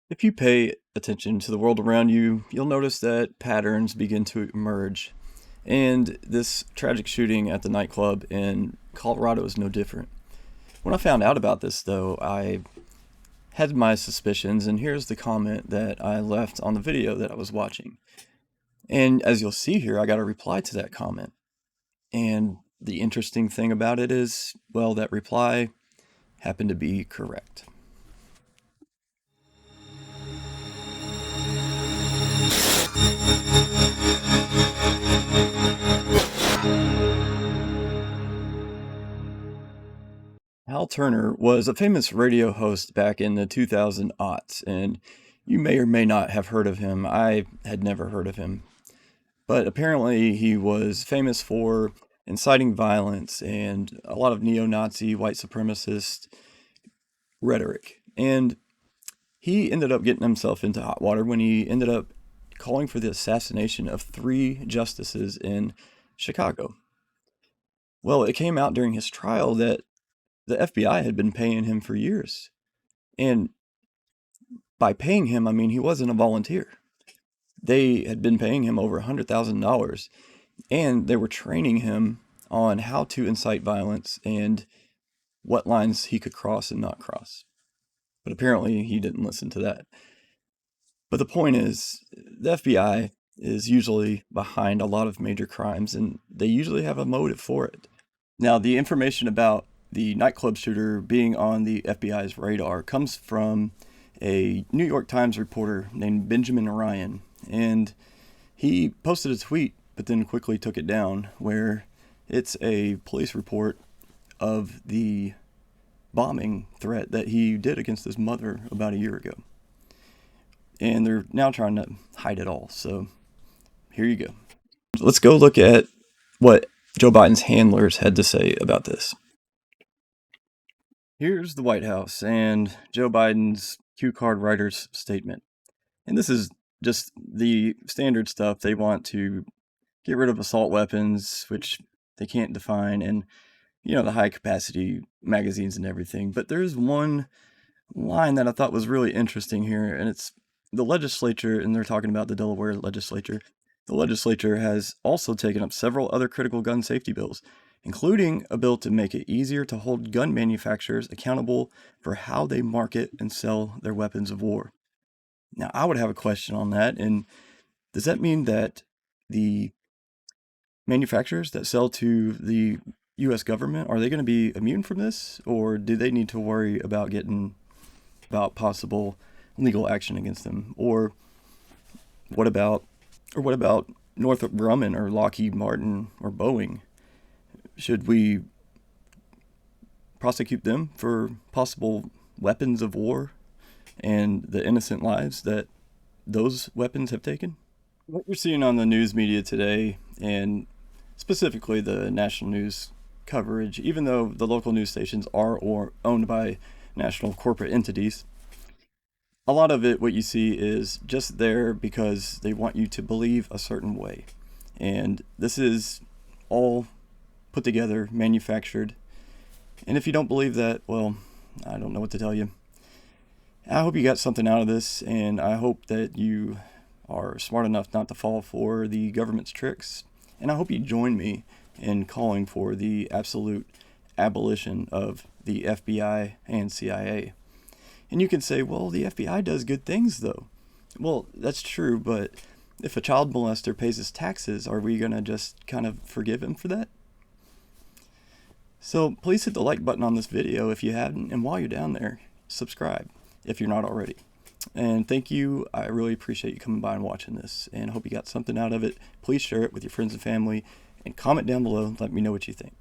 If you pay attention to the world around you, you'll notice that patterns begin to emerge. And this tragic shooting at the nightclub in Colorado is no different. When I found out about this, though, I had my suspicions, and here's the comment that I left on the video that I was watching. And as you'll see here, I got a reply to that comment. And the interesting thing about it is, well, that reply happened to be correct. Hal Turner was a famous radio host back in the 2000 aughts, and you may or may not have heard of him. I had never heard of him. But apparently, he was famous for inciting violence and a lot of neo Nazi, white supremacist rhetoric. And he ended up getting himself into hot water when he ended up calling for the assassination of 3 justices in Chicago. Well, it came out during his trial that the FBI had been paying him for years. And by paying him, I mean he wasn't a volunteer. They had been paying him over $100,000, and they were training him on how to incite violence and what lines he could cross and not cross. But apparently he didn't listen to that. But the point is, the FBI is usually behind a lot of major crimes, and they usually have a motive for it. Now, the information about the nightclub shooter being on the FBI's radar comes from a New York Times reporter named Benjamin Ryan, and he posted a tweet but then quickly took it down, where it's a police report of the bombing threat that he did against his mother about a year ago. And they're now trying to hide it all. So here you go. Let's go look at what Joe Biden's handlers had to say about this. Here's the White House and Joe Biden's cue card writer's statement. And this is just the standard stuff. They want to get rid of assault weapons, which they can't define, and, the high capacity magazines and everything. But there's one line that I thought was really interesting here, and it's the legislature, and they're talking about the Delaware legislature. The legislature has also taken up several other critical gun safety bills, including a bill to make it easier to hold gun manufacturers accountable for how they market and sell their weapons of war. Now, I would have a question on that, and does that mean that the manufacturers that sell to the U.S. government, are they going to be immune from this, or do they need to worry about possible legal action against them? Or what about Northrop Grumman or Lockheed Martin or Boeing? Should we prosecute them for possible weapons of war and the innocent lives that those weapons have taken? What you're seeing on the news media today, and specifically the national news coverage, even though the local news stations are owned by national corporate entities, a lot of it, what you see, is just there because they want you to believe a certain way. And this is all put together, manufactured. And if you don't believe that, well, I don't know what to tell you. I hope you got something out of this, and I hope that you are smart enough not to fall for the government's tricks. And I hope you join me in calling for the absolute abolition of the FBI and CIA. And you can say, well, the FBI does good things, though. Well, that's true, but if a child molester pays his taxes, are we going to just kind of forgive him for that? So please hit the like button on this video if you haven't, and while you're down there, subscribe if you're not already. And thank you. I really appreciate you coming by and watching this, and I hope you got something out of it. Please share it with your friends and family, and comment down below and let me know what you think.